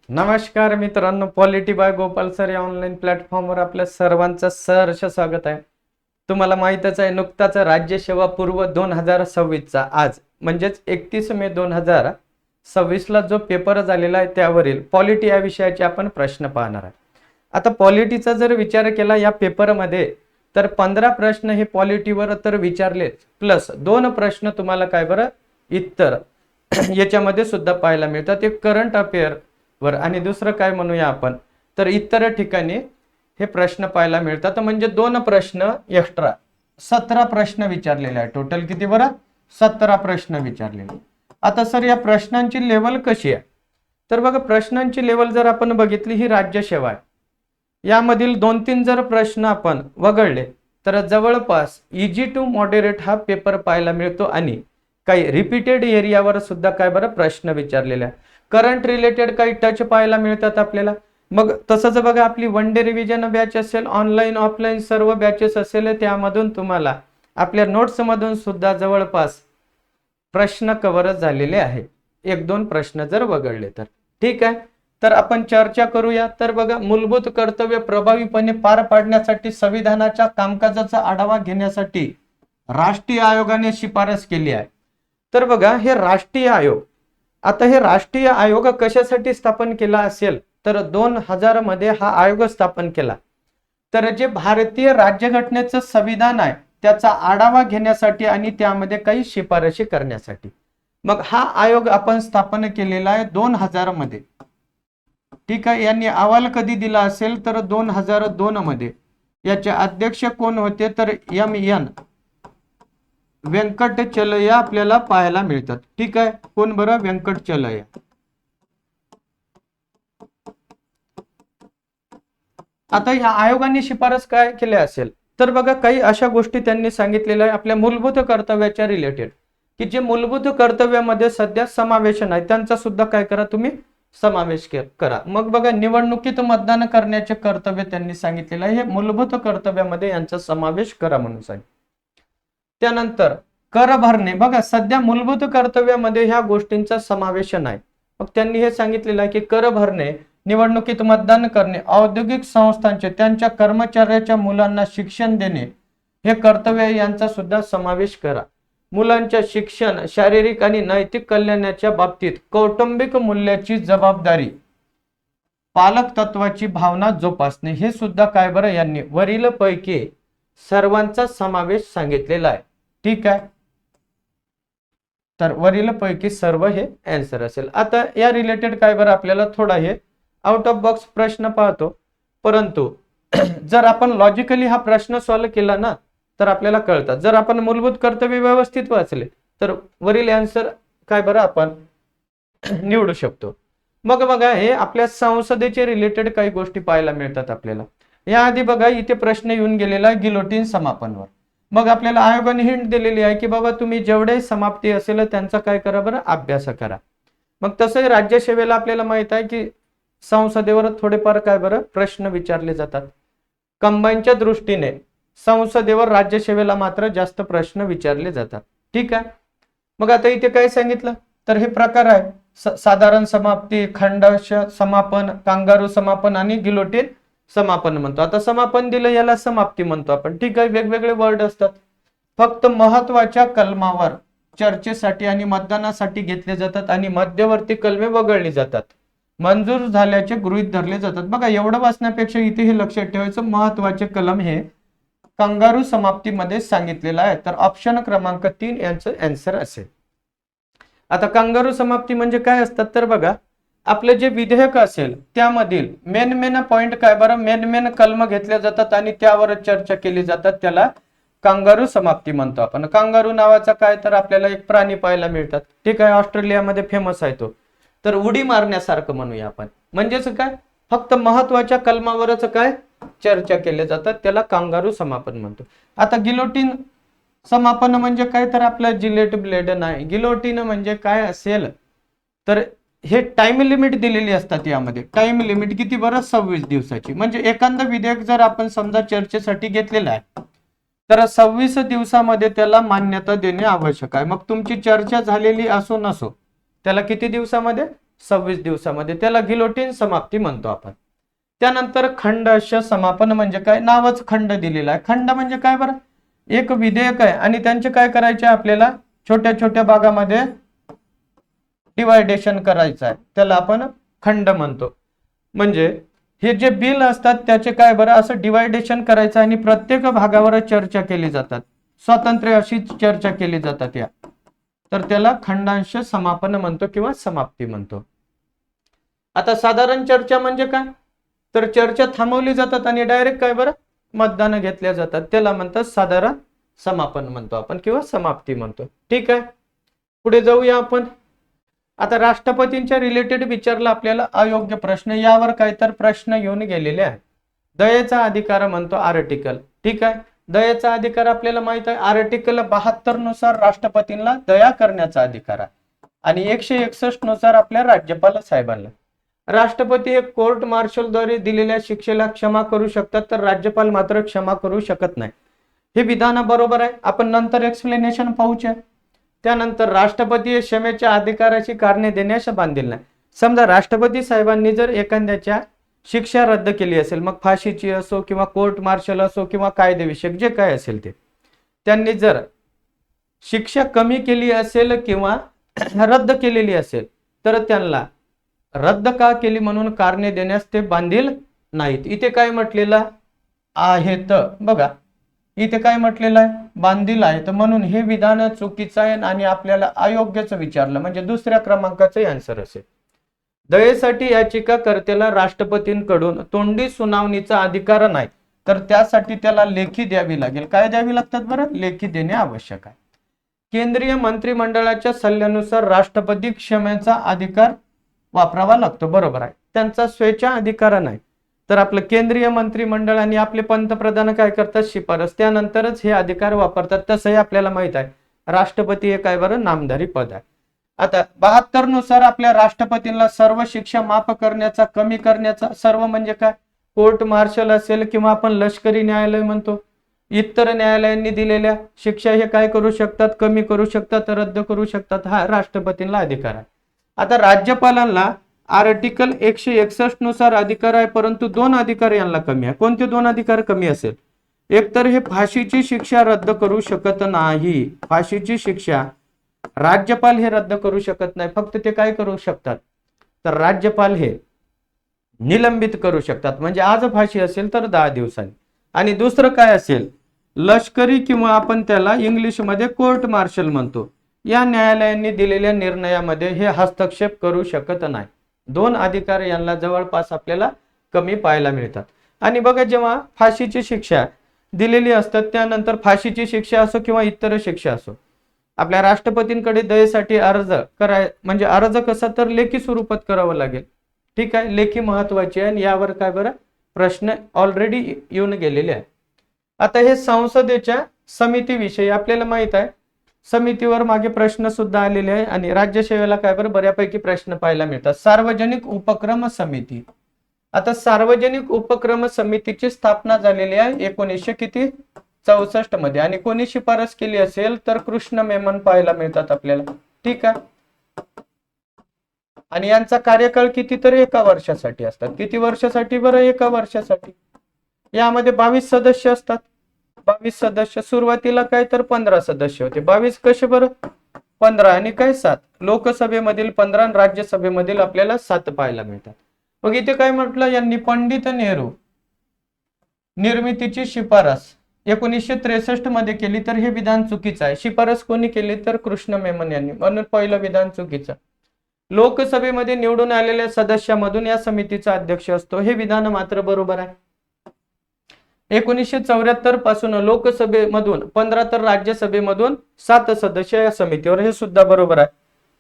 नमस्कार मित्रांनो, polity bye Gopal sir या ऑनलाईन प्लॅटफॉर्मवर आपल्या सर्वांचं सहर्ष स्वागत आहे. तुम्हाला माहीतच आहे, नुकताच राज्यसेवा पूर्व 2026चा आज म्हणजेच 31 मे 2026ला जो पेपर झालेला आहे त्यावरील पॉलिटी या विषयाचे आपण प्रश्न पाहणार आहे. आता पॉलिटीचा जर विचार केला या पेपरमध्ये तर 15 प्रश्न हे पॉलिटीवर तर विचारले, प्लस 2 प्रश्न तुम्हाला काय बरं इतर याच्यामध्ये सुद्धा पाहायला मिळतात. एक करंट अफेअर वर आणि दुसरं काय म्हणूया आपण तर इतर ठिकाणी हे प्रश्न पाहायला मिळतात. म्हणजे 2 प्रश्न एक्स्ट्रा 17 प्रश्न विचारलेले आहे. टोटल किती बरं 17 प्रश्न विचारलेले. आता सर या प्रश्नांची लेवल कशी आहे तर बघा, प्रश्नांची लेवल जर आपण बघितली ही राज्यसेवा आहे. यामधील 2-3 जर प्रश्न आपण वगळले तर जवळपास इजी टू मॉडरेट हा पेपर पाहायला मिळतो आणि काही रिपीटेड एरियावर सुद्धा काय बरं प्रश्न विचारलेले आहे. करंट रिलेटेड काही टच पाहायला मिळतात आपल्याला. मग तसंच बघा, आपली वन डे रिव्हिजन बॅच असेल, ऑनलाईन ऑफलाईन सर्व बॅचेस असेल, त्यामधून तुम्हाला आपल्या नोट्स मधून सुद्धा जवळपास प्रश्न कव्हर झालेले आहे. 1-2 प्रश्न जर वगळले तर ठीक आहे. तर आपण चर्चा करूया. तर बघा, मूलभूत कर्तव्य प्रभावीपणे पार पाडण्यासाठी संविधानाच्या कामकाजाचा आढावा घेण्यासाठी राष्ट्रीय आयोगाने शिफारस केली आहे. तर बघा, हे राष्ट्रीय आयोग, आता हे राष्ट्रीय आयोग कशासाठी स्थापन केला असेल तर 2000 मध्ये हा आयोग स्थापन केला. तर जे भारतीय राज्यघटनेचं संविधान आहे त्याचा आढावा घेण्यासाठी आणि त्यामध्ये काही शिफारशी करण्यासाठी. मग हा आयोग आपण स्थापन केलेला आहे 2000 मध्ये. ठीक आहे. यांनी अहवाल कधी दिला असेल तर 2002 मध्ये. याचे अध्यक्ष कोण होते तर MN व्यंकटचलय्या आपल्याला पाहायला मिळतात. ठीक आहे. कोण बरं व्यंकटचलय्या. आता या आयोगाने शिफारस काय केल्या असेल तर बघा, काही अशा गोष्टी त्यांनी सांगितलेल्या आहे आपल्या मूलभूत कर्तव्याच्या रिलेटेड, की जे मूलभूत कर्तव्यामध्ये सध्या समावेशन आहे त्यांचा सुद्धा काय करा तुम्ही समावेश करा. मग बघा, निवडणुकीत मतदान करण्याचे कर्तव्य त्यांनी सांगितलेलं आहे. हे मूलभूत कर्तव्यामध्ये यांचा समावेश करा म्हणून सांगितलं. त्यानंतर कर भरणे, बघा सध्या मूलभूत कर्तव्यामध्ये ह्या गोष्टींचा समावेश नाही. मग त्यांनी हे सांगितलेलं आहे की कर भरणे, निवडणुकीत मतदान करणे, औद्योगिक संस्थांचे त्यांच्या कर्मचाऱ्याच्या मुलांना शिक्षण देणे हे कर्तव्य यांचा सुद्धा समावेश करा. मुलांच्या शिक्षण, शारीरिक आणि नैतिक कल्याणाच्या बाबतीत कौटुंबिक मूल्याची जबाबदारी, पालक तत्वाची भावना जोपासणे हे सुद्धा काय बरं यांनी वरील पैकी सर्वांचा समावेश सांगितलेला आहे. ठीक आहे. तर वरील पैकी सर्व हे आन्सर असेल. आता या रिलेटेड काय बरं आपल्याला थोडा हे आउट ऑफ बॉक्स प्रश्न पाहतो, परंतु जर आपण लॉजिकली हा प्रश्न सॉल्व्ह केला ना तर आपल्याला कळतात. जर आपण मूलभूत कर्तव्य व्यवस्थित वाचले तर वरील आन्सर काय बरं आपण निवडू शकतो. मग बघा, हे आपल्या संसदेचे रिलेटेड काही गोष्टी पाहायला मिळतात आपल्याला. याआधी बघा, इथे प्रश्न येऊन गेलेला आहे गिलोटिन समापनवर. मग आपल्याला आयोगाने हिंट दिलेली आहे की बाबा तुम्ही जेवढे समाप्ती असेल त्यांचा काय करा बरं अभ्यास करा. मग तसंही राज्यसेवेला आपल्याला माहित आहे की संसदेवर थोडेफार काय बरं प्रश्न विचारले जातात. कंबाईनच्या दृष्टीने संसदेवर राज्यसेवेला मात्र जास्त प्रश्न विचारले जातात. ठीक आहे. मग आता इथे काय सांगितलं तर हे प्रकार आहे साधारण समाप्ती, खंडश समापन, कांगारू समापन आणि गिलोटिन समापन म्हणतो. आता समापन दिलं याला समाप्ती म्हणतो आपण. ठीक आहे. वेगवेगळे वर्ड असतात. फक्त महत्वाच्या कलमावर चर्चेसाठी आणि मतदानासाठी घेतले जातात आणि मध्यवर्ती कलमे वगळली जातात, मंजूर झाल्याचे गृहीत धरले जातात. बघा, एवढं वाचण्यापेक्षा इथे हे लक्षात ठेवायचं, महत्वाचे कलम हे कंगारू समाप्तीमध्ये सांगितलेलं आहे. तर ऑप्शन क्रमांक 3 यांचं आन्सर असेल. आता कंगारू समाप्ती म्हणजे काय असतात तर बघा, आपले जे विधेयक असेल त्यामधील मेन पॉइंट काय बरं मेन कलम घेतले जातात आणि त्यावर चर्चा केली जातात, त्याला कांगारू समाप्ती म्हणतो आपण. कांगारू नावाचा काय तर आपल्याला एक प्राणी पाहायला मिळतात. ठीक आहे. ऑस्ट्रेलियामध्ये फेमस आहे तो. तर उडी मारण्यासारखं म्हणूया आपण. म्हणजेच काय, फक्त महत्वाच्या कलमावरच काय चर्चा केल्या जातात, त्याला कांगारू समापन म्हणतो. आता गिलोटिन समापन म्हणजे काय तर आपला जिलेट ब्लेड नाही. गिलोटिन म्हणजे काय असेल तर हे टाइम लिमिट दिलेली असतात. यामध्ये टाइम लिमिट किती बरं 26 दिवसाची. म्हणजे एखादं विधेयक जर आपण समजा चर्चेसाठी घेतलेलं आहे तर 26 दिवसामध्ये त्याला मान्यता देणे आवश्यक आहे. मग तुमची चर्चा झालेली असो नसो त्याला किती दिवसामध्ये 26 दिवसामध्ये, त्याला गिलोटिन समाप्ती म्हणतो आपण. त्यानंतर खंडश समापन म्हणजे काय, नावच खंड दिलेला आहे. खंड म्हणजे काय बरं, एक विधेयक आहे आणि त्यांचे काय करायचे आपल्याला छोट्या छोट्या भागामध्ये डिवायडेशन करायचं आहे, त्याला आपण खंड म्हणतो. म्हणजे हे जे बिल असतात त्याचे काय बरं असं डिवायडेशन करायचं आणि प्रत्येक भागावर चर्चा केली जातात, स्वातंत्र्य अशी चर्चा केली जातात या, तर त्याला खंडांश समापन म्हणतो किंवा समाप्ती म्हणतो. आता साधारण चर्चा म्हणजे काय, तर चर्चा थांबवली जातात आणि डायरेक्ट काय बरं मतदान घेतल्या जातात, त्याला म्हणतात साधारण समापन म्हणतो आपण किंवा समाप्ती म्हणतो. ठीक आहे, पुढे जाऊया आपण. आता राष्ट्रपतींच्या रिलेटेड विचारला आपल्याला अयोग्य प्रश्न, यावर काय तर प्रश्न येऊन गेलेले आहे. दयेचा अधिकार म्हणतो आर्टिकल. ठीक आहे, दयेचा अधिकार आपल्याला माहित आहे, आर्टिकल 72 नुसार राष्ट्रपतींना दया करण्याचा अधिकार आहे आणि 161 नुसार आपल्या राज्यपाल साहेबांना. राष्ट्रपती एक कोर्ट मार्शलद्वारे दिलेल्या शिक्षेला क्षमा करू शकतात, तर राज्यपाल मात्र क्षमा करू शकत नाही. हे विधान बरोबर आहे, आपण नंतर एक्सप्लेनेशन पाहूया. त्यानंतर राष्ट्रपती हे क्षमेच्या अधिकाराची कारणे देण्यास बांधील नाही. समजा राष्ट्रपती साहेबांनी जर एखाद्याच्या शिक्षा रद्द केली असेल, मग फाशीची असो किंवा कोर्ट मार्शल असो किंवा कायदेविषयक जे काय असेल ते, त्यांनी जर शिक्षा कमी केली असेल किंवा रद्द केलेली असेल तर त्यांना रद्द का केली म्हणून कारणे देण्यास ते बांधील नाहीत. इथे काय म्हटलेलं आहेत बघा, इथे काय म्हटलेलं आहे, बांधील आहेत, म्हणून हे विधान चुकीचं आहे आणि आपल्याला अयोग्यच विचारलं म्हणजे दुसऱ्या क्रमांकाचं आन्सर असेल. दयेसाठी याचिकाकर्त्याला राष्ट्रपतींकडून तोंडी सुनावणीचा अधिकार नाही, तर त्यासाठी त्याला लेखी द्यावी लागेल. काय द्यावी लागतात बरं, लेखी देणे आवश्यक आहे. केंद्रीय मंत्रिमंडळाच्या सल्ल्यानुसार राष्ट्रपती क्षमेचा अधिकार वापरावा लागतो, बरोबर आहे, त्यांचा स्वेच्छा अधिकार नाही. तर आपलं केंद्रीय मंत्रिमंडळ आणि आपले पंतप्रधान काय करतात, शिफारस, त्यानंतरच हे अधिकार वापरतात. तसंही आपल्याला माहित आहे राष्ट्रपती हे काय बरं नामधारी पद आहे. आता 72 नुसार आपल्या राष्ट्रपतींना सर्व शिक्षा माफ करण्याचा, कमी करण्याचा, सर्व म्हणजे काय, कोर्ट मार्शल असेल किंवा आपण लष्करी न्यायालय म्हणतो, इतर न्यायालयांनी दिलेल्या शिक्षा हे काय करू शकतात, कमी करू शकतात, रद्द करू शकतात, हा राष्ट्रपतींना अधिकार आहे. आता राज्यपालांना आर्टिकल 161 नुसार अधिकार आहे, परंतु दोन अधिकार यांना कमी आहे. कोणते दोन अधिकार कमी असेल, एक तर हे फाशीची शिक्षा रद्द करू शकत नाही, फाशीची शिक्षा राज्यपाल हे रद्द करू शकत नाही, फक्त ते काय करू शकतात, तर राज्यपाल हे निलंबित करू शकतात, म्हणजे आज फाशी असेल तर 10 दिवसांनी. आणि दुसरं काय असेल, लष्करी किंवा आपण त्याला इंग्लिशमध्ये कोर्ट मार्शल म्हणतो, या न्यायालयांनी दिलेल्या निर्णयामध्ये हे हस्तक्षेप करू शकत नाही. दोन अधिकार यांना जवळपास आपल्याला कमी पाहायला मिळतात. आणि बघा, जेव्हा फाशीची शिक्षा दिलेली असतात त्यानंतर फाशीची शिक्षा असो किंवा इतर शिक्षा असो, आपल्या राष्ट्रपतींकडे दयेसाठी अर्ज म्हणजे अर्ज कसा, तर लेखी स्वरूपात करावं लागेल. ठीक आहे, लेखी महत्वाची आहे आणि यावर काय बरं प्रश्न ऑलरेडी येऊन गेलेले आहे. आता हे संसदेच्या समितीविषयी आपल्याला माहित आहे, समितीवर मागे प्रश्न सुद्धा आलेले आहे आणि राज्यसेवेला काय बरं बऱ्यापैकी प्रश्न पाहायला मिळतात. सार्वजनिक उपक्रम समिती, आता सार्वजनिक उपक्रम समितीची स्थापना झालेली आहे 1964 मध्ये आणि कोणी शिफारस केली असेल तर कृष्ण मेनन पाहायला मिळतात आपल्याला. ठीक आहे, आणि यांचा कार्यकाळ किती, तर 1 वर्षासाठी असतात. किती वर्षासाठी बरं, 1 वर्षासाठी. यामध्ये 22 सदस्य असतात, 22 सदस्य. सुरुवातीला काय तर 15 सदस्य होते, 22 कसे बरं, 15 आणि काय 7, लोकसभेमधील 15 आणि राज्यसभेमधील आपल्याला 7 पाहायला मिळतात. मग इथे काय म्हटलं, यांनी पंडित नेहरू निर्मितीची शिफारस 1963 मध्ये केली, तर हे विधान चुकीचं आहे. शिफारस कोणी केली, तर कृष्ण मेनन यांनी, म्हणून पहिलं विधान चुकीचं. लोकसभेमध्ये निवडून आलेल्या सदस्यामधून या समितीचा अध्यक्ष असतो, हे विधान मात्र बरोबर आहे. 1974 पासून लोकसभेमधून 15 तर राज्यसभेमधून 7 सदस्य या समितीवर, हे सुद्धा बरोबर आहे.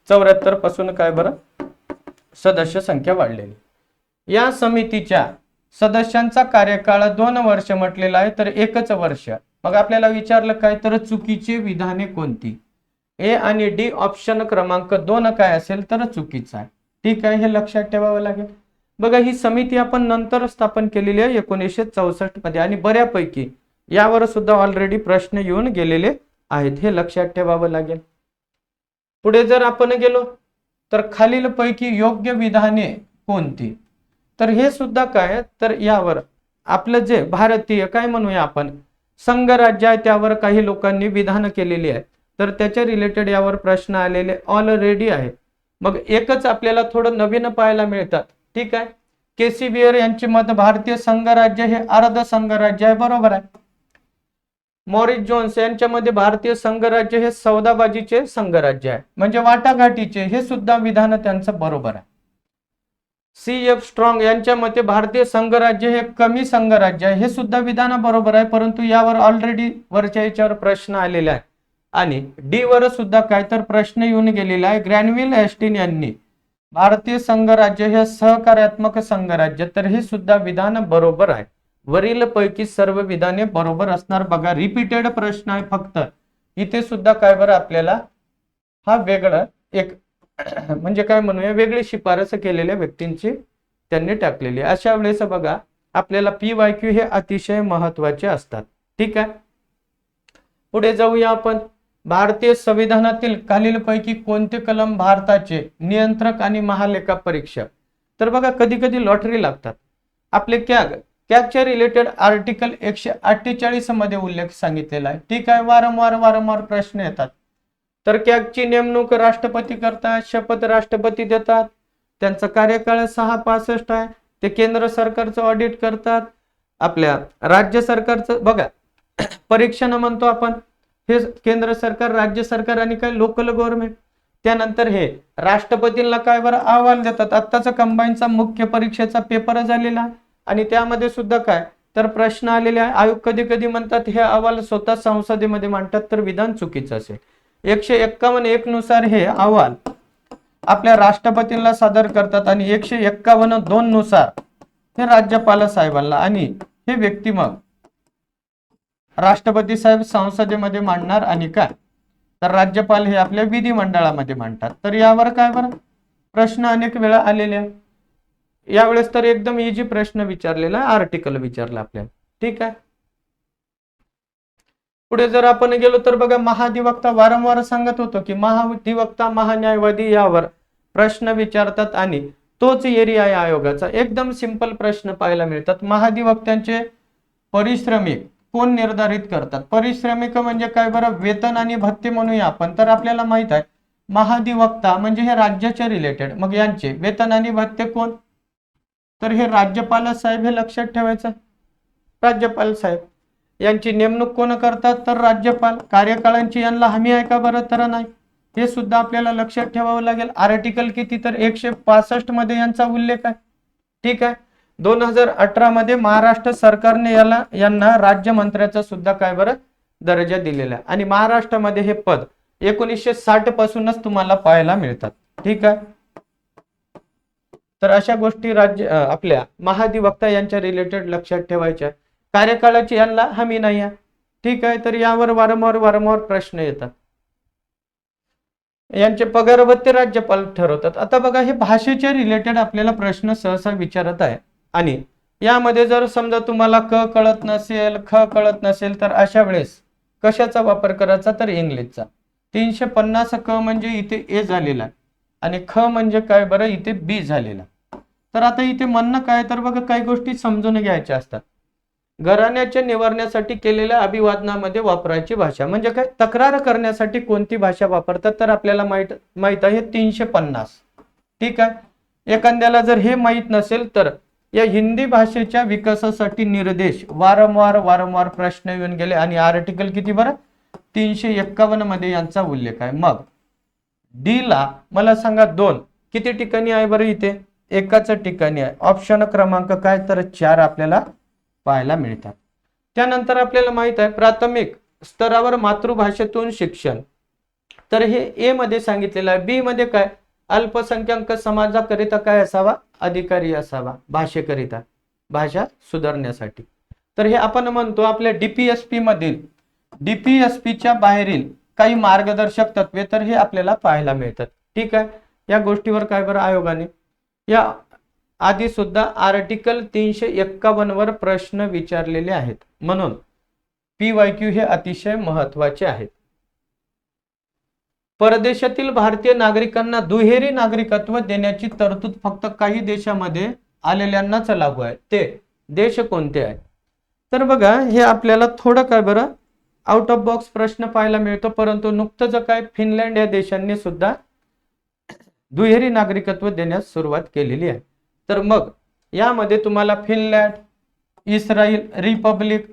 74 पासून काय बरं सदस्य संख्या वाढलेली. या समितीच्या सदस्यांचा कार्यकाळ 2 वर्ष म्हटलेला आहे, तर 1च वर्ष. मग आपल्याला विचारलं काय, तर चुकीची विधाने कोणती, ए आणि डी ऑप्शन क्रमांक 2 काय असेल तर चुकीचा आहे. ठीक आहे, हे लक्षात ठेवावं लागेल. बघा, ही समिती आपण नंतर स्थापन केलेली आहे 1964 मध्ये आणि बऱ्यापैकी यावर सुद्धा ऑलरेडी प्रश्न येऊन गेलेले आहेत, हे लक्षात ठेवावं लागेल. पुढे जर आपण गेलो तर खालीलपैकी योग्य विधाने कोणती? तर हे सुद्धा काय तर यावर आपलं जे भारतीय काय म्हणूया आपण संघराज्य आहे त्यावर काही लोकांनी विधान केलेली आहे, तर त्याच्या रिलेटेड यावर प्रश्न आलेले ऑलरेडी आहे. मग एकच आपल्याला थोडं नवीन पाहायला मिळतात. ठीक आहे, केसी बियर यांचे मत भारतीय संघराज्य हे अर्ध संघराज्य आहे, बरोबर आहे. मॉरिस जोन्स यांच्यामध्ये भारतीय संघराज्य हे सौदाबाजीचे संघराज्य आहे, म्हणजे वाटाघाटीचे, हे सुद्धा विधान त्यांचं बरोबर आहे. CF स्ट्रॉंग यांच्या मते भारतीय संघराज्य हे कमी संघराज्य आहे, हे सुद्धा विधान बरोबर आहे, परंतु यावर ऑलरेडी वरच्या याच्यावर प्रश्न आलेला आहे. आणि डी वर सुद्धा काय तर प्रश्न येऊन गेलेला आहे. ग्रॅनविल हेस्टिन यांनी भारतीय संघराज्य हे सहकार्यात्मक संघराज्य, तर हे सुद्धा विधान बरोबर आहे. वरील पैकी सर्व विधाने बरोबर असणार. बघा रिपीटेड प्रश्न आहे फक्त इथे सुद्धा काय बरं आपल्याला हा वेगळा एक म्हणजे काय म्हणूया वेगळी शिफारस केलेल्या व्यक्तींची त्यांनी टाकलेली. अशा वेळेस बघा आपल्याला PYQ हे अतिशय महत्वाचे असतात. ठीक आहे, पुढे जाऊया आपण. भारतीय संविधानातील खालीलपैकी कोणते कलम भारताचे नियंत्रक आणि महालेखा परीक्षक? तर बघा कधी कधी लॉटरी लागतात. आपले कॅगच्या रिलेटेड आर्टिकल 148 मध्ये उल्लेख सांगितलेला आहे. ठीक आहे, वारंवार प्रश्न येतात. तर कॅगची नेमणूक राष्ट्रपती करतात, शपथ राष्ट्रपती देतात, त्यांचा कार्यकाळ 665 आहे. ते केंद्र सरकारचं ऑडिट करतात, आपल्या राज्य सरकारचं बघा परीक्षण म्हणतो आपण, हे केंद्र सरकार, राज्य सरकार आणि काय लोकल गव्हर्नमेंट. त्यानंतर हे राष्ट्रपतींना काय बरं अहवाल देतात. आत्ताचा कंबाईनचा मुख्य परीक्षेचा पेपर झालेला आहे आणि त्यामध्ये सुद्धा काय तर प्रश्न आलेले आहे. आयोग कधी कधी म्हणतात हे अहवाल स्वतः संसदेमध्ये मांडतात, तर विधान चुकीचं असेल. 151(1) नुसार हे अहवाल आपल्या राष्ट्रपतींना सादर करतात आणि 151(2) नुसार हे राज्यपाल साहेबांना, आणि हे व्यक्ती मग राष्ट्रपती साहेब संसदेमध्ये मांडणार आणि काय तर राज्यपाल हे आपल्या विधिमंडळामध्ये मांडतात. तर यावर काय बरं प्रश्न अनेक वेळा आलेले आहे. यावेळेस तर एकदम इजी प्रश्न विचारलेला, आर्टिकल विचारला आपल्याला. ठीक आहे, पुढे जर आपण गेलो तर बघा महाधिवक्ता, वारंवार सांगत होतो की महाधिवक्ता महान्यायवादी यावर प्रश्न विचारतात आणि तोच एरिया आहे आयोगाचा. एकदम सिंपल प्रश्न पाहायला मिळतात. महाधिवक्त्यांचे परिश्रमिक कोण निर्धारित करतात? परिश्रमिक म्हणजे काय बरं वेतन आणि भत्ते म्हणूया आपण. तर आपल्याला माहित आहे महाधिवक्ता म्हणजे हे राज्याच्या रिलेटेड, मग यांचे वेतन आणि भत्ते कोण? तर हे राज्यपाल साहेब, हे लक्षात ठेवायचं. राज्यपाल साहेब यांची नेमणूक कोण करतात? तर राज्यपाल. कार्यकाळांची यांना हमी आहे का बरं? तर नाही, हे सुद्धा आपल्याला लक्षात ठेवावं लागेल. आर्टिकल किती तर 165 मध्ये यांचा उल्लेख आहे. ठीक आहे, 2018 मध्ये महाराष्ट्र सरकारने यांना राज्यमंत्र्याचा सुद्धा काय बरं दर्जा दिलेला आहे आणि महाराष्ट्रामध्ये हे पद 1960 पासूनच तुम्हाला पाहायला मिळतात. ठीक आहे, तर अशा गोष्टी आपल्या महाधिवक्ता यांच्या रिलेटेड लक्षात ठेवायच्या. कार्यकाळाची यांना हमी नाही आहे. ठीक आहे, तर यावर वारंवार प्रश्न येतात. यांचे पगार व ते राज्यपाल ठरवतात. आता बघा हे भाषेच्या रिलेटेड आपल्याला प्रश्न सहसा विचारत आहे आणि यामध्ये जर समजा तुम्हाला क कळत नसेल, ख कळत नसेल, तर अशा वेळेस कशाचा वापर करायचा? तर इंग्लिशचा. 350 क म्हणजे इथे ए झालेला आणि ख म्हणजे काय बरं इथे बी झालेला. तर आता इथे म्हणणं काय तर बघा काही गोष्टी समजून घ्यायच्या असतात. घराण्याच्या निवारण्यासाठी केलेल्या अभिवादनामध्ये वापरायची भाषा म्हणजे काय? तक्रार करण्यासाठी कोणती भाषा वापरतात? तर आपल्याला माहित आहे 350. ठीक आहे, एखाद्याला जर हे माहित नसेल तर या हिंदी भाषेच्या विकासासाठी निर्देश वारंवार प्रश्न येऊन गेले आणि आर्टिकल किती बरं 351 मध्ये यांचा उल्लेख आहे. मग डी ला मला सांगा 2 किती ठिकाणी आहे बरं? इथे एकाच ठिकाणी आहे. ऑप्शन क्रमांक काय तर 4 आपल्याला पाहायला मिळतात. त्यानंतर आपल्याला माहित आहे प्राथमिक स्तरावर मातृभाषेतून शिक्षण, तर हे ए मध्ये सांगितलेलं आहे. बी मध्ये काय अल्पसंख्याक समाजाकरिता काय असावा? अधिकारी असावा भाषेकरिता, भाषा सुधारण्यासाठी. तर हे आपण म्हणतो आपल्या DPSP मधील DPSPच्या बाहेरील काही मार्गदर्शक तत्वे, तर हे आपल्याला पाहायला मिळतात. ठीक आहे, या गोष्टीवर काय बरं आयोगाने या आधी सुद्धा आर्टिकल 351 वर प्रश्न विचारलेले आहेत, म्हणून PYQ हे अतिशय महत्वाचे आहेत. परदेशातील भारतीय नागरिकांना दुहेरी नागरिकत्व देण्याची तरतूद फक्त काही देशामध्ये आलेल्यांनाच लागू आहे, ते देश कोणते आहे? तर बघा हे आपल्याला थोडं काय बरं आउट ऑफ बॉक्स प्रश्न पाहायला मिळतो, परंतु नुकतंच काय फिनलँड या देशांनी सुद्धा दुहेरी नागरिकत्व देण्यास सुरुवात केलेली आहे. तर मग यामध्ये तुम्हाला Finland, Israel, Republic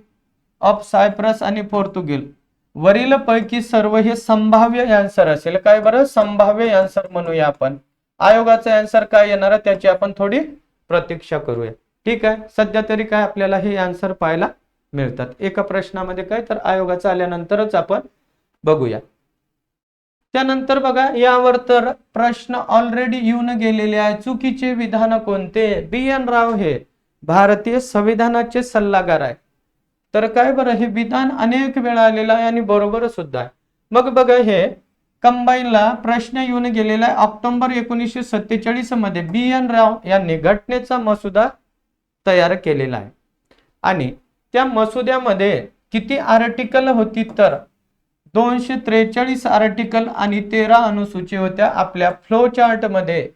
of Cyprus आणि पोर्तुगीज वरील पैकी सर्व हे संभाव्य आन्सर असेल. काय बरं संभाव्य आन्सर म्हणूया आपण. आयोगाचा आन्सर काय येणार त्याची आपण थोडी प्रतीक्षा करूया. ठीक आहे, सध्या तरी काय आपल्याला हे आन्सर पाहायला मिळतात. एका प्रश्नामध्ये काय तर आयोगाचा आल्यानंतरच आपण बघूया. त्यानंतर बघा यावर तर प्रश्न ऑलरेडी येऊन गेलेले आहे. चुकीचे विधान कोणते? BN राव हे भारतीय संविधानाचे सल्लागार आहे. तर काय बरं हे विधान अनेक वेळा आलेलं आहे आणि बरोबर सुद्धा आहे. मग बघा हे कंबाईनला प्रश्न येऊन गेलेला आहे. ऑक्टोबर 1947 मध्ये BN राव यांनी घटनेचा मसुदा तयार केलेला आहे आणि त्या मसुद्यामध्ये किती आर्टिकल होती तर 243 आर्टिकल आणि 13 अनुसूची होत्या. आपल्या फ्लो चार्ट मध्ये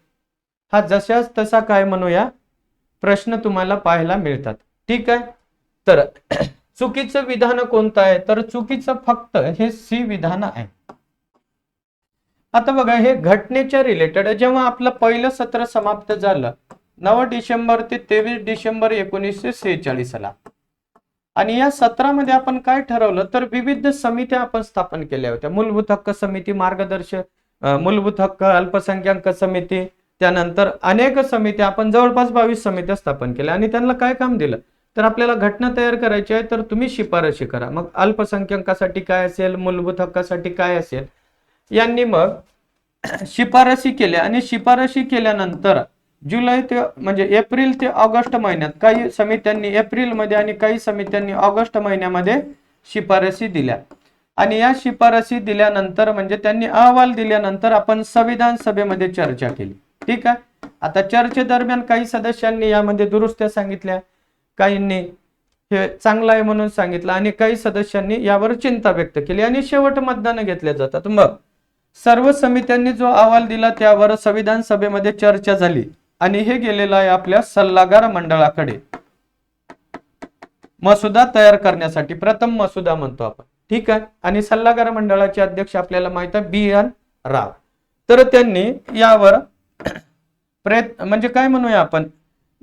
हा जशाच तसा काय म्हणूया प्रश्न तुम्हाला पाहायला मिळतात. ठीक आहे, तर चुकीचं विधान कोणतं आहे तर चुकीचं फक्त हे C विधान आहे. आता बघा हे घटनेच्या रिलेटेड जेव्हा आपलं पहिलं सत्र समाप्त झालं 9 डिसेंबर ते 23 डिसेंबर 1946 ला आणि या सत्रामध्ये आपण काय ठरवलं तर विविध समित्या आपण स्थापन केल्या होत्या. मूलभूत हक्क समिती, मार्गदर्शक मूलभूत हक्क अल्पसंख्याक समिती, त्यानंतर अनेक समित्या आपण जवळपास 22 समित्या स्थापन केल्या आणि त्यांना काय काम दिलं तर आपल्याला घटना तयार करायची आहे तर तुम्ही शिफारशी करा. मग अल्पसंख्याकासाठी काय असेल, मूलभूत हक्कासाठी काय असेल, यांनी मग शिफारशी केल्या आणि शिफारशी केल्यानंतर जुलै ते म्हणजे एप्रिल ते ऑगस्ट महिन्यात काही समित्यांनी एप्रिल मध्ये आणि काही समित्यांनी ऑगस्ट महिन्यामध्ये शिफारशी दिल्या आणि या शिफारशी दिल्यानंतर म्हणजे त्यांनी अहवाल दिल्यानंतर आपण संविधान सभेमध्ये चर्चा केली. ठीक आहे, आता चर्चेदरम्यान काही सदस्यांनी यामध्ये दुरुस्त्या सांगितल्या, काहींनी हे चांगलं आहे म्हणून सांगितलं आणि काही सदस्यांनी यावर चिंता व्यक्त केली आणि शेवट मतदान घेतले जातात. मग सर्व समित्यांनी जो अहवाल दिला त्यावर संविधान सभेमध्ये चर्चा झाली आणि हे गेलेलं आहे आपल्या सल्लागार मंडळाकडे मसुदा तयार करण्यासाठी. प्रथम मसुदा म्हणतो आपण. ठीक आहे, आणि सल्लागार मंडळाचे अध्यक्ष आपल्याला माहित आहे BN राव. तर त्यांनी यावर म्हणजे काय म्हणूया आपण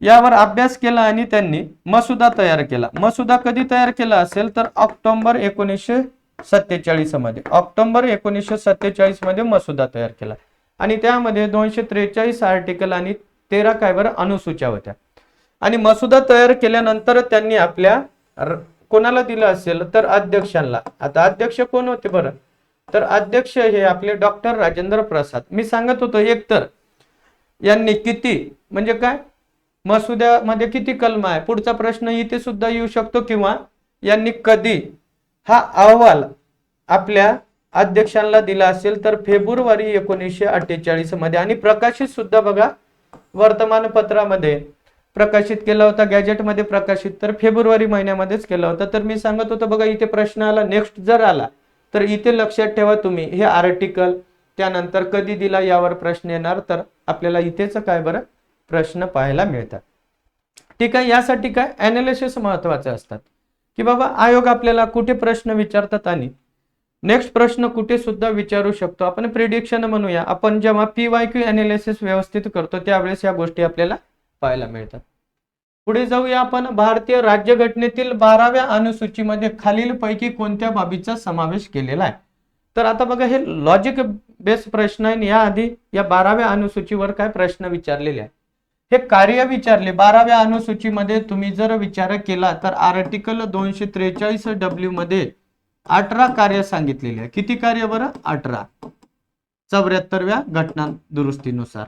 यावर अभ्यास केला आणि त्यांनी मसुदा तयार केला. मसुदा कधी तयार केला असेल तर ऑक्टोबर 1947 मध्ये. ऑक्टोबर 1947 मध्ये मसुदा तयार केला आणि त्यामध्ये 243 आर्टिकल आणि 13 काय बरं अनुसूच्या होत्या आणि मसुदा तयार केल्यानंतर त्यांनी आपल्या कोणाला दिलं असेल तर अध्यक्षांना. आता अध्यक्ष कोण होते बरं तर अध्यक्ष हे आपले डॉक्टर राजेंद्र प्रसाद. मी सांगत होतो एकतर यांनी किती म्हणजे काय मसुद्यामध्ये किती कलम आहे पुढचा प्रश्न इथे सुद्धा येऊ शकतो किंवा यांनी कधी हा अहवाल आपल्या अध्यक्षांना दिला असेल तर फेब्रुवारी 1948 मध्ये आणि प्रकाशित सुद्धा बघा वर्तमानपत्रामध्ये प्रकाशित केला होता, गॅजेटमध्ये प्रकाशित तर फेब्रुवारी महिन्यामध्येच केला होता. तर मी सांगत होतो बघा इथे प्रश्न आला नेक्स्ट जर आला तर इथे लक्षात ठेवा तुम्ही हे आर्टिकल त्यानंतर कधी दिला यावर प्रश्न येणार तर आपल्याला इथेच काय बरं प्रश्न पाहायला मिळतात. ठीक आहे, यासाठी काय अनालिसिस महत्वाचे असतात की बाबा आयोग आपल्याला कुठे प्रश्न विचारतात आणि नेक्स्ट प्रश्न कुठे सुद्धा विचारू शकतो. आपण प्रिडिक्शन म्हणूया. आपण जेव्हा PYQ अनालिसिस व्यवस्थित करतो त्यावेळेस या गोष्टी आपल्याला पाहायला मिळतात. पुढे जाऊया आपण. भारतीय राज्यघटनेतील 12व्या अनुसूचीमध्ये खालीलपैकी कोणत्या बाबीचा समावेश केलेला आहे? तर आता बघा हे लॉजिक बेस प्रश्न आहे. याआधी या 12व्या अनुसूचीवर काय प्रश्न विचारलेले आहे हे कार्य विचारले. 12व्या अनुसूचीमध्ये तुम्ही जर विचार केला तर आर्टिकल 243W मध्ये 18 कार्य सांगितलेले आहे. किती कार्य बरं 18 74व्या घटना दुरुस्तीनुसार.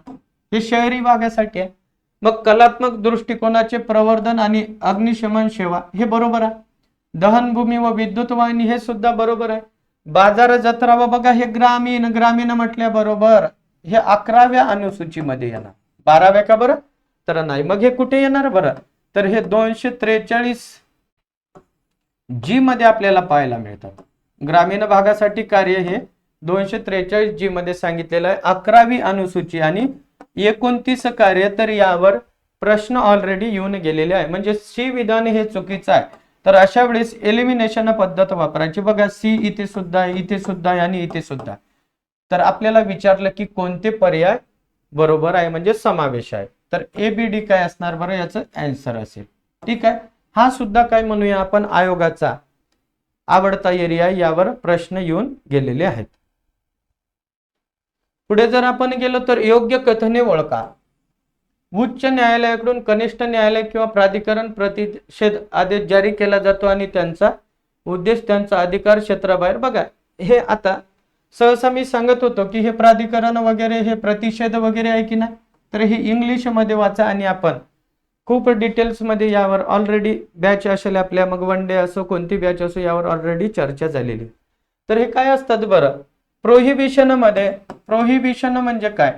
हे शहरी भागासाठी आहे. मग कलात्मक दृष्टिकोनाचे प्रवर्धन आणि अग्निशमन सेवा हे बरोबर आहे. दहनभूमी व विद्युत वाहिनी हे सुद्धा बरोबर आहे. बाजार जत्रा व बघा हे ग्रामीण ग्रामीण म्हटल्या बरोबर हे 11व्या अनुसूचीमध्ये येणार. 12व्या का बरं तर नाही. मग हे कुठे येणार बरं तर हे 243G मध्ये आपल्याला पाहायला मिळतात. ग्रामीण भागासाठी कार्य हे 243G मध्ये सांगितलेलं आहे 11वी अनुसूची आणि 29 कार्य, तर यावर प्रश्न ऑलरेडी येऊन गेलेले आहे. म्हणजे सी विधान हे चुकीचं आहे. तर अशा वेळेस एलिमिनेशन पद्धत वापरायची. बघा सी इथे सुद्धा आहे, इथे सुद्धा आहे आणि इथे सुद्धा. तर आपल्याला विचारलं की कोणते पर्याय बरोबर आहे म्हणजे समावेश आहे. तर ABD काय असणार बरं, याचं आन्सर असेल. ठीक आहे. हा सुद्धा काय म्हणूया आपण आयोगाचा आवडता एरिया, यावर प्रश्न येऊन गेलेले आहेत. पुढे जर आपण गेलो तर योग्य कथने ओळखा. उच्च न्यायालयाकडून कनिष्ठ न्यायालय किंवा प्राधिकरण प्रतिषेध आदेश जारी केला जातो आणि त्यांचा उद्देश त्यांचा अधिकार क्षेत्राबाहेर. बघा हे आता सहसा मी सांगत होतो की हे प्राधिकरण वगैरे हे प्रतिषेध वगैरे आहे की नाही, तर हे इंग्लिश मध्ये वाचा आणि आपण खूप डिटेल्स मध्ये यावर ऑलरेडी बॅच असेल आपल्या, मग वन डे असो कोणती बॅच असो, यावर ऑलरेडी चर्चा झालेली. तर हे काय असतात बरं, प्रोहिबिशन मध्ये, प्रोहिबिशन म्हणजे काय,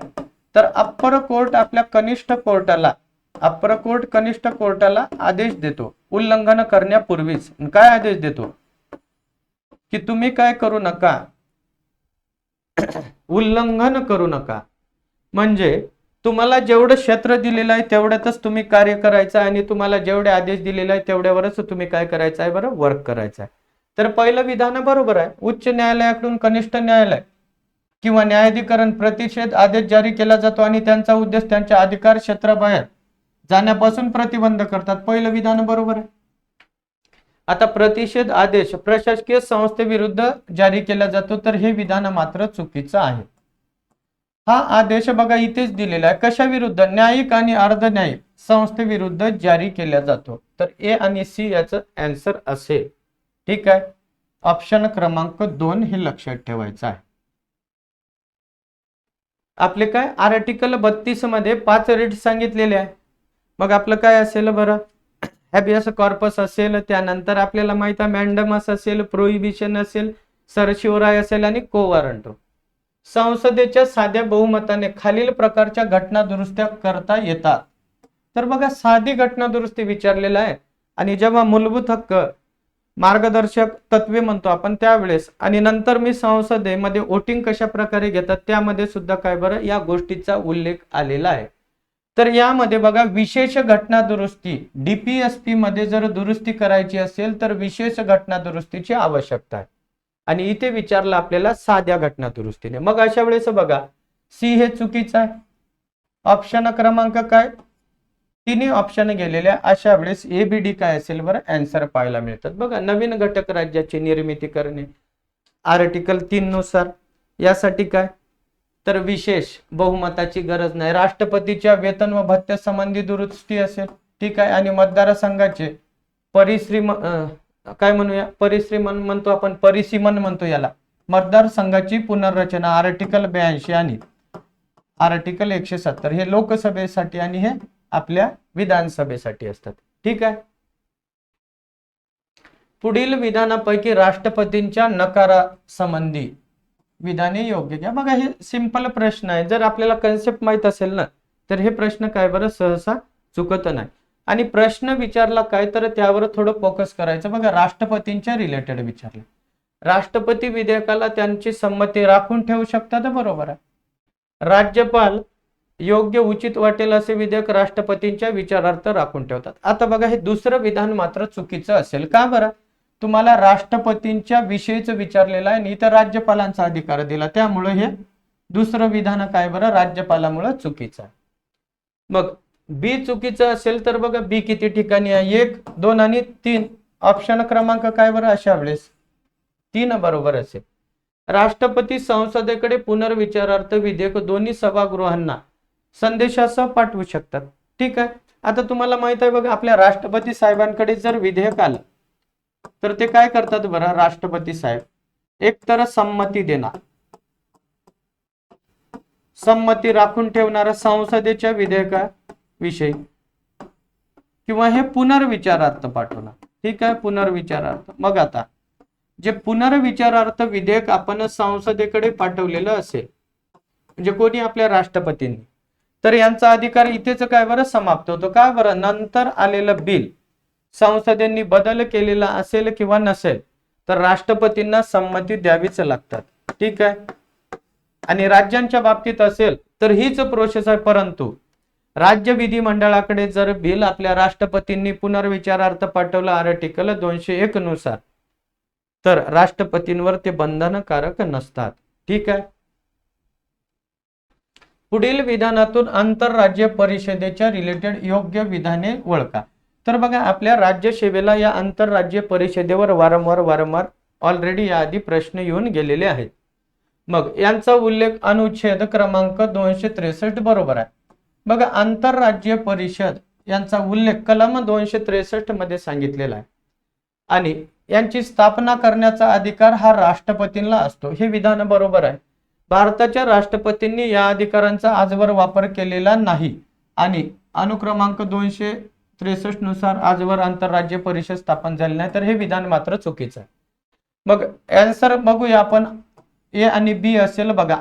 तर अप्पर कोर्ट आपल्या कनिष्ठ कोर्टाला, अप्पर कोर्ट कनिष्ठ कोर्टाला आदेश देतो उल्लंघन करण्यापूर्वीच. काय आदेश देतो की तुम्ही काय करू नका, उल्लंघन करू नका. म्हणजे तुम्हाला जेवढं क्षेत्र दिलेलं आहे तेवढ्यातच तुम्ही कार्य करायचं आणि तुम्हाला जेवढे आदेश दिलेले आहे तेवढ्यावरच तुम्ही काय करायचं आहे बरं, वर्क करायचं आहे. तर पहिलं विधान बरोबर आहे. उच्च न्यायालयाकडून कनिष्ठ न्यायालय किंवा न्यायाधिकरण प्रतिषेध आदेश जारी केला जातो आणि त्यांचा उद्देश त्यांच्या अधिकार क्षेत्राबाहेर जाण्यापासून प्रतिबंध करतात. पहिलं विधान बरोबर आहे. आता प्रतिषेध आदेश प्रशासकीय संस्थेविरुद्ध जारी केला जातो, तर हे विधान मात्र चुकीचं आहे. हा आदेश बघा इथेच दिलेला आहे, कशा विरुद्ध, न्यायिक आणि अर्धन्यायिक संस्थेविरुद्ध जारी केला जातो. तर ए आणि सी याचं आन्सर असेल. ठीक आहे. ऑप्शन क्रमांक 2 हे लक्षात ठेवायचं आहे. आपले काय आर्टिकल 32 मध्ये 5 रीट सांगितलेले आहे. मग आपलं काय असेल बरं, हॅबियस कॉर्पस असेल, त्यानंतर आपल्याला माहित आहे मॅन्डमस असेल, प्रोहिबिशन असेल, सरशिवराय असेल आणि कोवारंटो. संसदेच्या साध्या बहुमताने खालील प्रकारच्या घटना दुरुस्त्या करता येतात. तर बघा साधी घटना दुरुस्ती विचारलेला आहे आणि जेव्हा मूलभूत हक्क मार्गदर्शक तत्वे म्हणतो आपण त्यावेळेस, आणि नंतर मी संसदेमध्ये वोटिंग कशा प्रकारे घेतात त्यामध्ये सुद्धा काय बरं या गोष्टीचा उल्लेख आलेला आहे. तर यामध्ये बघा विशेष घटना दुरुस्ती, DPSP मध्ये जर दुरुस्ती करायची असेल तर विशेष घटना दुरुस्तीची आवश्यकता आहे आणि इथे विचारलं आपल्याला साध्या घटना दुरुस्तीने. मग अशा वेळेस बघा सी हे चुकीचं आहे. ऑप्शन क्रमांक काय, तिन्ही ऑप्शन गेलेले. अशा वेळेस ABD काय असेल बरं, आन्सर पाहायला मिळतात. बघा नवीन घटक राज्याची निर्मिती करणे आर्टिकल 3 नुसार, यासाठी काय तर विशेष बहुमताची गरज नाही. राष्ट्रपतीच्या वेतन व भत्त्या संबंधी दुरुस्ती असेल. ठीक आहे. आणि मतदारसंघाचे काय म्हणूया, परिसीमन म्हणतो आपण, परिसीमन म्हणतो याला, मतदारसंघाची पुनर्रचना आर्टिकल 82 आणि आर्टिकल 170 हे लोकसभेसाठी आणि हे आपल्या विधानसभेसाठी असतात. ठीक आहे. पुढील विधानापैकी राष्ट्रपतींच्या नकारासंबंधी विधाने योग्य घ्या. बघा हे सिंपल प्रश्न आहे. जर आपल्याला कन्सेप्ट माहित असेल ना तर हे प्रश्न काय बरं सहसा चुकत नाही. आणि प्रश्न विचारला काय तर त्यावर थोडं फोकस करायचं. बघा राष्ट्रपतींच्या रिलेटेड विचारलं, राष्ट्रपती विधेयकाला त्यांची संमती राखून ठेवू शकतात, बरोबर आहे. राज्यपाल योग्य उचित वाटेल असे विधेयक राष्ट्रपतींच्या विचारार्थ राखून ठेवतात. आता बघा हे दुसरं विधान मात्र चुकीचं असेल. का बरं, तुम्हाला राष्ट्रपतींच्या विषयीच विचारलेलं आहे आणि इथं राज्यपालांचा अधिकार दिला, त्यामुळे हे दुसरं विधान काय बरं राज्यपालामुळे चुकीचं आहे. मग बी चुकीचं असेल तर बघा बी किती ठिकाणी आहे, 1, 2 आणि 3. ऑप्शन क्रमांक काय बरं अशा वेळेस 3 बरोबर असेल. राष्ट्रपती संसदेकडे पुनर्विचारार्थ विधेयक दोन्ही सभागृहांना संदेशासह पाठवू शकतात. ठीक आहे. आता तुम्हाला माहित आहे बघा आपल्या राष्ट्रपती साहेबांकडे जर विधेयक आलं तर ते काय करतात बरं, राष्ट्रपती साहेब एक तर संमती देणार, संमती राखून ठेवणारा संसदेच्या विधेयकाविषयी, किंवा हे पुनर्विचारार्थ पाठवणार. ठीक आहे, पुनर्विचारार्थ. मग आता जे पुनर्विचारार्थ विधेयक आपण संसदेकडे पाठवलेलं असेल म्हणजे कोणी आपल्या राष्ट्रपतींनी, तर यांचा अधिकार इथेच काय बरं समाप्त होतो. का बरं, नंतर आलेलं बिल संसदेने बदल केलेला असेल किंवा नसेल तर राष्ट्रपतींना संमती द्यावीच लागतात. ठीक आहे. आणि राज्यांच्या बाबतीत असेल तर हीच प्रोसेस आहे, परंतु राज्य विधिमंडळाकडे जर बिल आपल्या राष्ट्रपतींनी पुनर्विचारार्थ पाठवलं आर्टिकल 201 नुसार, तर राष्ट्रपतींवर ते बंधनकारक नसतात. ठीक आहे. पुढील विधानातून आंतरराज्य परिषदेच्या रिलेटेड योग्य विधाने ओळखा. तर बघा, आपल्या राज्यसेवेला या आंतरराज्य परिषदेवर वारंवार ऑलरेडी याआधी प्रश्न येऊन गेलेले आहेत. मग यांचा उल्लेख अनुच्छेद क्रमांक 263 बरोबर आहे. बघा, आंतरराज्य परिषद यांचा उल्लेख कलम 263 मध्ये सांगितलेला आहे आणि यांची स्थापना करण्याचा अधिकार हा राष्ट्रपतींना असतो. हे विधान बरोबर आहे. भारताच्या राष्ट्रपतींनी या अधिकारांचा आजवर वापर केलेला नाही आणि अनुक्रमांक 263 नुसार आजवर आंतरराज्य परिषद स्थापन झाली नाही, तर हे विधान मात्र चुकीचं आहे. मग आन्सर बघूया आपण, ए आणि बी असेल. बघा,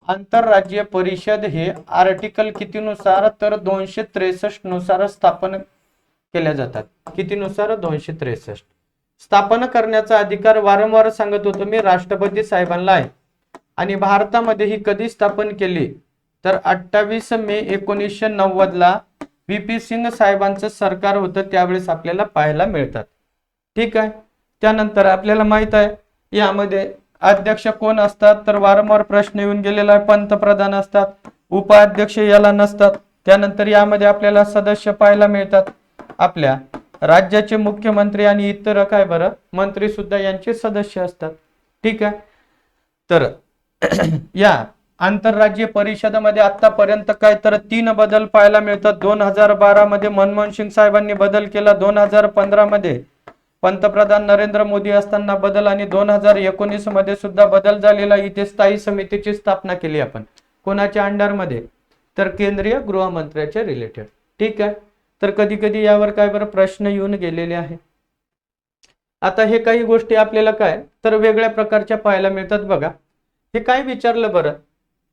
आंतरराज्य परिषद हे आर्टिकल कितीनुसार, तर 263 नुसार स्थापन केल्या जातात. कितीनुसार? 263. स्थापन करण्याचा अधिकार वारंवार सांगत होतो मी राष्ट्रपती साहेबांना आहे. आणि भारतामध्ये ही कधी स्थापन केली, तर 28 मे 1990 ला व्ही.पी. सिंग साहेबांचं सरकार होतं, त्यावेळेस आपल्याला पाहायला मिळतात. ठीक आहे. त्यानंतर आपल्याला माहित आहे यामध्ये अध्यक्ष कोण असतात, तर वारंवार प्रश्न येऊन गेलेला आहे, पंतप्रधान असतात. उपाध्यक्ष याला नसतात. त्यानंतर यामध्ये आपल्याला सदस्य पाहायला मिळतात, आपल्या राज्याचे मुख्यमंत्री आणि इतर काय बरं मंत्री सुद्धा यांचे सदस्य असतात. ठीक आहे. तर या आंतरराज्य परिषदेमध्ये आतापर्यंत काय, तर 3 बदल पाहायला मिळतात. 2012 मध्ये मनमोहन सिंग साहेबांनी बदल केला, 2015 मध्ये पंतप्रधान नरेंद्र मोदी असताना बदल, आणि 2019 मध्ये सुद्धा बदल झालेला. इथे स्थायी समितीची स्थापना केली आपण. कोणाच्या अंडरमध्ये, तर केंद्रीय गृहमंत्र्याच्या रिलेटेड. ठीक आहे. तर कधी कधी यावर काय बरं प्रश्न येऊन गेलेले आहे. आता हे काही गोष्टी आपल्याला काय तर वेगळ्या प्रकारच्या पाहायला मिळतात. बघा, हे काय विचारलं बरं,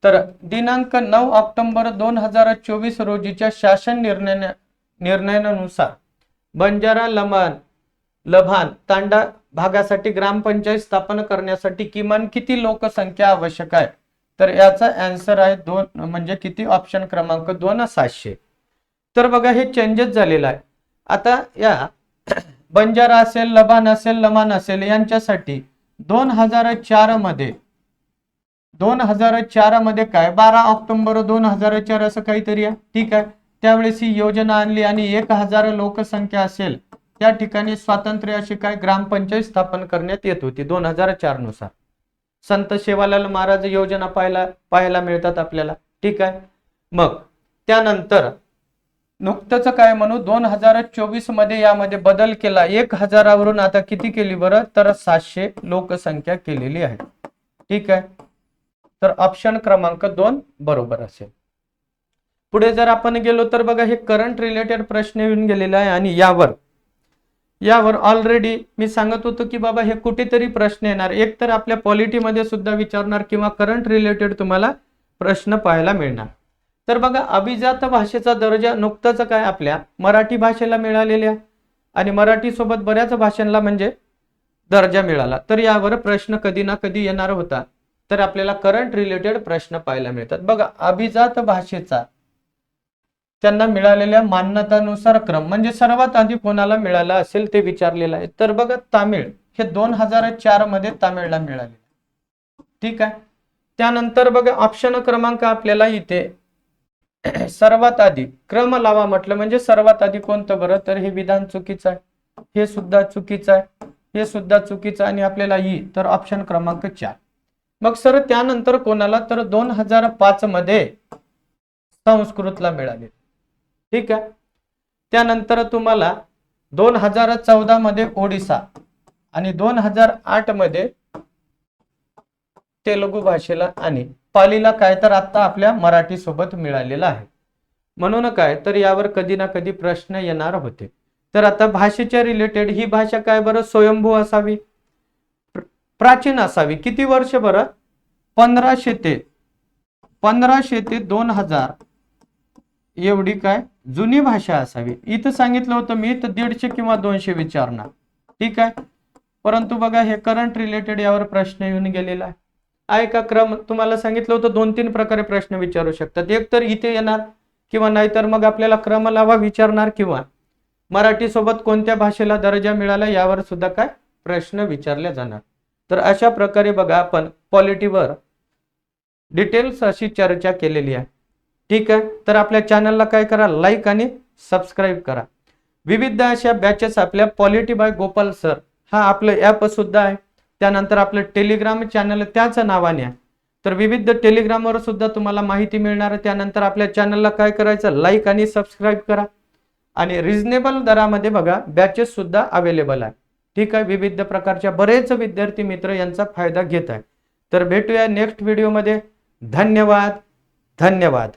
तर दिनांक 9 ऑक्टोबर 2024 रोजीच्या शासन निर्णयानुसार बंजारा लभान तांडा भागासाठी ग्रामपंचायत स्थापन करण्यासाठी किमान किती लोकसंख्या आवश्यक आहे, तर याचा आन्सर आहे 2, म्हणजे किती, ऑप्शन क्रमांक 2 700. तर बघा, हे चेंजेस झालेलं आहे. आता या बंजारा असेल, लबान असेल, लमान असेल यांच्यासाठी 2004 मध्ये काय 12 ऑक्टोबर 2004 असं काहीतरी आहे. ठीक आहे. त्यावेळेस ही योजना आणली आणि 1000 लोकसंख्या असेल त्या ठिकाणी स्वातंत्र्य अशी काय ग्रामपंचायत स्थापन करण्यात येत होती 2004 नुसार. संत सेवालाल महाराज योजना पाहायला मिळतात आपल्याला. ठीक आहे. मग त्यानंतर नुकतंच काय म्हणू 2024 मध्ये यामध्ये बदल केला, 1000 वरून आता किती केली बरं, तर 700 लोकसंख्या केलेली आहे. ठीक आहे. तर ऑप्शन क्रमांक 2 बरोबर असेल. पुढे जर आपण गेलो तर बघा, हे करंट रिलेटेड प्रश्न येऊन गेलेला आहे आणि यावर ऑलरेडी मी सांगत होतो की बाबा हे कुठेतरी प्रश्न येणार, एक तर आपल्या पॉलिटीमध्ये सुद्धा विचारणार किंवा करंट रिलेटेड तुम्हाला प्रश्न पाहायला मिळणार. तर बघा, अभिजात भाषेचा दर्जा नुकताच काय आपल्या मराठी भाषेला मिळालेला आणि मराठी सोबत बऱ्याच भाषांना म्हणजे दर्जा मिळाला. तर यावर प्रश्न कधी ना कधी येणार होता. तर आपल्याला करंट रिलेटेड प्रश्न पाहायला मिळतात. बघा, अभिजात भाषेचा त्यांना मिळालेल्या मान्यतानुसार क्रम म्हणजे सर्वात आधी कोणाला मिळाला असेल ते विचारलेलं आहे. तर बघा, तामिळ हे 2004 मध्ये तामिळला मिळाले. ठीक आहे. त्यानंतर बघा, ऑप्शन क्रमांक आपल्याला इथे सर्वात आधी क्रम लावा म्हटलं म्हणजे सर्वात आधी कोणतं बरं, तर हे विधान चुकीचं आहे, हे सुद्धा चुकीचं आहे, हे सुद्धा चुकीचं आणि आपल्याला तर ऑप्शन क्रमांक 4. मग सर त्यानंतर कोणाला, तर 2005 मध्ये संस्कृतला मिळाले. ठीक आहे. त्यानंतर तुम्हाला 2014 मध्ये ओडिसा आणि 2008 मध्ये तेलुगू भाषेला आणि पालीला काय तर आता आपल्या मराठी सोबत मिळालेला आहे. म्हणून काय तर यावर कधी ना कधी प्रश्न येणार होते. तर आता भाषेच्या रिलेटेड ही भाषा काय बरं स्वयंभू असावी, प्राचीन असावी. किती वर्ष बरं, 1500 ते 2000 एवढी काय जुनी भाषा असावी. इथं सांगितलं होतं मी तर 150 किंवा 200 विचारणार. ठीक आहे. परंतु बघा हे करंट रिलेटेड यावर प्रश्न येऊन गेलेला आहे का क्रम तुम्हाला सांगितलं होतं 2-3 प्रकारे प्रश्न विचारू शकतात. एक तर इथे येणार किंवा नाहीतर मग आपल्याला क्रम लावा विचारणार किंवा मराठी सोबत कोणत्या भाषेला दर्जा मिळाला यावर सुद्धा काय प्रश्न विचारले जाणार. तर अशा प्रकारे बघा आपण पॉलिटीवर डिटेल्स अशी चर्चा केलेली आहे. ठीक आहे, तर आपल्या चॅनलला काय करा, लाईक आणि सबस्क्राईब करा. विविध अशा बॅचेस आपल्या पॉलिटी बाय गोपाल सर हा आपलं ॲप सुद्धा आहे. त्यानंतर आपलं टेलिग्राम चॅनल त्याच नावाने आहे. तर विविध टेलिग्रामवर सुद्धा तुम्हाला माहिती मिळणार आहे. त्यानंतर आपल्या चॅनलला काय करायचं, लाईक आणि सबस्क्राईब करा. आणि रिझनेबल दरामध्ये बघा बॅचेस सुद्धा अवेलेबल आहे. ठीक आहे, विविध प्रकारच्या बरेच विद्यार्थी मित्र यांचा फायदा घेत आहे. तर भेटूया नेक्स्ट व्हिडिओमध्ये. धन्यवाद.